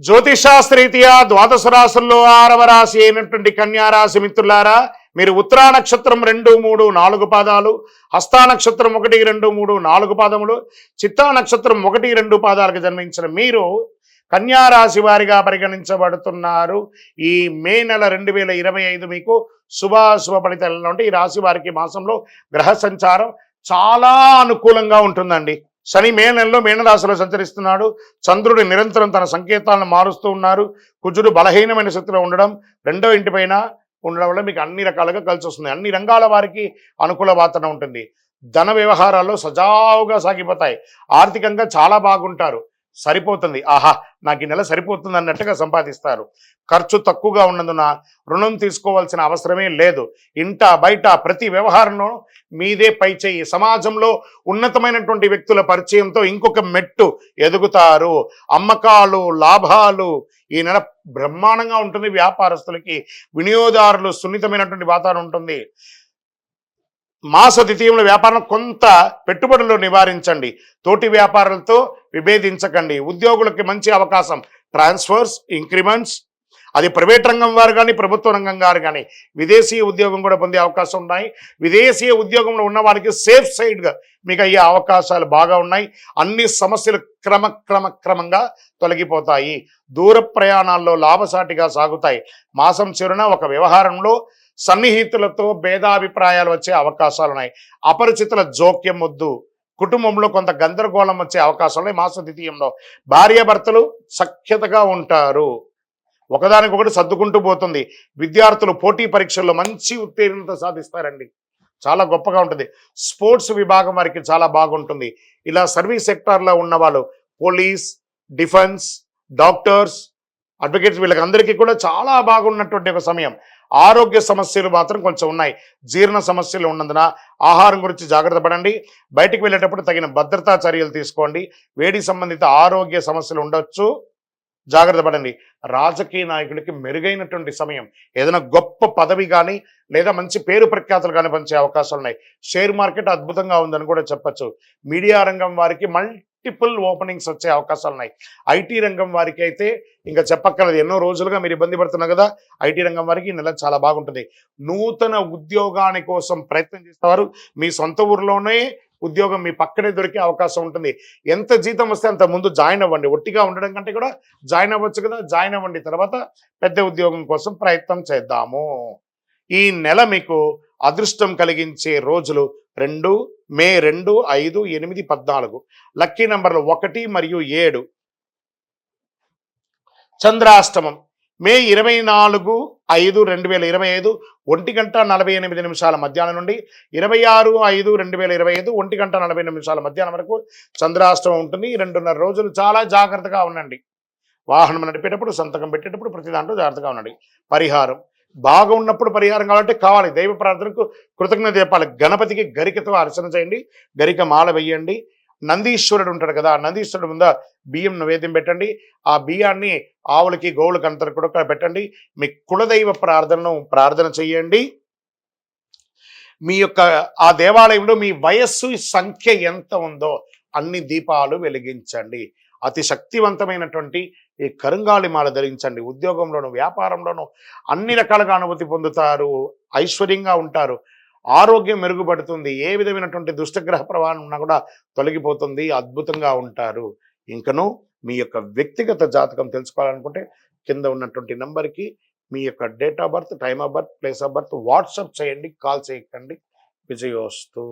జ్యోతిషాస్త్రరీత్యా ద్వాదశ రాశుల్లో 6వ రాశి అయినటువంటి కన్యారాశి మిత్రులారా, మీరు ఉత్తరా నక్షత్రం 2, 3, 4 పాదాలు, హస్తా నక్షత్రం 1, 2, 3, 4 పాదములు, చిత్తా నక్షత్రం 1, 2 పాదాలకు జన్మించిన మీరు కన్యారాశి వారిగా పరిగణించబడుతున్నారు. ఈ మే నెల 2025 మీకు శుభాశుభ ఫలితాలు ఉంటాయి. ఈ రాశి వారికి మాసంలో గ్రహ సంచారం చాలా అనుకూలంగా ఉంటుందండి. శని మే నెలలో మీనరాశిలో సంచరిస్తున్నాడు. చంద్రుడు నిరంతరం తన సంకేతాలను మారుస్తూ ఉన్నారు. కుజుడు బలహీనమైన స్థితిలో ఉండడం, 2వ ఇంటిపైన ఉండడం వల్ల మీకు అన్ని రకాలుగా కలిసి వస్తుంది. అన్ని రంగాల వారికి అనుకూల వాతావరణం ఉంటుంది. ధన వ్యవహారాల్లో సజావుగా సాగిపోతాయి. ఆర్థికంగా చాలా బాగుంటారు. సరిపోతుంది, ఆహా నాకు ఈ నెల సరిపోతుంది అన్నట్టుగా సంపాదిస్తారు. ఖర్చు తక్కువగా ఉన్నందున రుణం తీసుకోవాల్సిన అవసరమే లేదు. ఇంట బయట ప్రతి వ్యవహారంలో మీదే పై చేయి. సమాజంలో ఉన్నతమైనటువంటి వ్యక్తుల పరిచయంతో ఇంకొక మెట్టు ఎదుగుతారు. అమ్మకాలు, లాభాలు ఈ నెల బ్రహ్మాండంగా ఉంటుంది. వ్యాపారస్తులకి, వినియోగదారులు సున్నితమైనటువంటి వాతావరణం ఉంటుంది. మాస ద్వితీయంలో వ్యాపారం కొంత పెట్టుబడులు నివారించండి. తోటి వ్యాపారులతో విభేదించకండి. ఉద్యోగులకి మంచి అవకాశం, ట్రాన్స్ఫర్స్, ఇంక్రిమెంట్స్, అది ప్రైవేట్ రంగం వారు కానీ ప్రభుత్వ రంగం వారు కానీ విదేశీయ ఉద్యోగం కూడా పొందే అవకాశం ఉన్నాయి. విదేశీయ ఉద్యోగంలో ఉన్న వారికి సేఫ్ సైడ్గా మీకు అయ్యే అవకాశాలు బాగా ఉన్నాయి. అన్ని సమస్యలు క్రమంగా తొలగిపోతాయి. దూర ప్రయాణాల్లో లాభసాటిగా సాగుతాయి. మాసం చిరున ఒక వ్యవహారంలో సన్నిహితులతో భేదాభిప్రాయాలు వచ్చే అవకాశాలు ఉన్నాయి. అపరిచితుల జోక్యం వద్దు. కుటుంబంలో కొంత గందరగోళం వచ్చే అవకాశాలు ఉన్నాయి. మాస ద్వితీయంలో భార్యాభర్తలు సఖ్యతగా ఉంటారు. ఒకదానికొకటి సర్దుకుంటూ పోతుంది. విద్యార్థులు పోటీ పరీక్షల్లో మంచి ఉత్తీర్ణత సాధిస్తారండి. చాలా గొప్పగా ఉంటుంది. స్పోర్ట్స్ విభాగం వారికి చాలా బాగుంటుంది. ఇలా సర్వీస్ సెక్టార్లో ఉన్నవాళ్ళు, పోలీస్, డిఫెన్స్, డాక్టర్స్, అడ్వకేట్స్, వీళ్ళకి అందరికీ కూడా చాలా బాగున్నటువంటి ఒక సమయం. ఆరోగ్య సమస్యలు మాత్రం కొంచెం ఉన్నాయి. జీర్ణ సమస్యలు ఉన్నందున ఆహారం గురించి జాగ్రత్త పడండి. బయటికి వెళ్ళేటప్పుడు తగిన భద్రతా చర్యలు తీసుకోండి. వేడి సంబంధిత ఆరోగ్య సమస్యలు ఉండొచ్చు, జాగ్రత్త పడండి. రాజకీయ నాయకులకి మెరుగైనటువంటి సమయం. ఏదైనా గొప్ప పదవి కానీ లేదా మంచి పేరు ప్రఖ్యాతులు కానీ పంచే అవకాశాలు ఉన్నాయి. షేర్ మార్కెట్ అద్భుతంగా ఉందని కూడా చెప్పచ్చు. మీడియా రంగం వారికి మల్టిపుల్ ఓపెనింగ్స్ వచ్చే అవకాశాలు ఉన్నాయి. ఐటీ రంగం వారికి అయితే ఇంకా చెప్పక్కర్లేదు. ఎన్నో రోజులుగా మీరు ఇబ్బంది పడుతున్నారు కదా, ఐటీ రంగం వారికి నెల చాలా బాగుంటుంది. నూతన ఉద్యోగాని కోసం ప్రయత్నం చేసేవారు మీ సొంత ఊర్లోనే ఉద్యోగం మీ పక్కనే దొరికే అవకాశం ఉంటుంది. ఎంత జీతం వస్తే అంత ముందు జాయిన్ అవ్వండి. ఒట్టిగా ఉండడం కంటే కూడా జాయిన్ అవ్వచ్చు కదా, జాయిన్ అవ్వండి. తర్వాత పెద్ద ఉద్యోగం కోసం ప్రయత్నం చేద్దాము. ఈ నెల మీకు అదృష్టం కలిగించే రోజులు మే 2, 5, 8, 14. లక్కీ నంబర్లు 1 మరియు 7. చంద్రాష్టమం మే 24, 5, 2025 1:48 మధ్యాహ్నం నుండి 26, 5, 2025 1:40 మధ్యాహ్నం వరకు చంద్రాష్టమం ఉంటుంది. 2.5 రోజులు చాలా జాగ్రత్తగా ఉండండి. వాహనం నడిపేటప్పుడు, సంతకం పెట్టేటప్పుడు ప్రతి దాంట్లో జాగ్రత్తగా ఉండండి. పరిహారం బాగా ఉన్నప్పుడు పరిహారం కావాలి. దైవ ప్రార్థనకు కృతజ్ఞత చెప్పాలి. గణపతికి గరికతో అర్చన చేయండి. గరిక మాల వెయ్యండి. నందీశ్వరుడు ఉంటాడు కదా, నందీశ్వరుడు ముందు బియ్యం నైవేద్యం పెట్టండి. ఆ బియ్యాన్ని ఆవులకి, గోవులకి అంతా కూడా పెట్టండి. మీ కులదైవ ప్రార్థన చేయండి. మీ యొక్క ఆ దేవాలయంలో మీ వయస్సు సంఖ్య ఎంత ఉందో అన్ని దీపాలు వెలిగించండి. అతి శక్తివంతమైనటువంటి ఈ కరుంగాలి మాల ధరించండి. ఉద్యోగంలోను, వ్యాపారంలోను అన్ని రకాలుగా అనుభూతి పొందుతారు. ఐశ్వర్యంగా ఉంటారు. ఆరోగ్యం మెరుగుపడుతుంది. ఏ విధమైనటువంటి దుష్టగ్రహ ప్రభావం ఉన్నా కూడా తొలగిపోతుంది. అద్భుతంగా ఉంటారు. ఇంకను మీ యొక్క వ్యక్తిగత జాతకం తెలుసుకోవాలనుకుంటే కింద ఉన్నటువంటి నంబర్కి మీ యొక్క date of birth, time of birth, place of birth WhatsApp చేయండి. కాల్ చేయకండి. విజయోస్తు.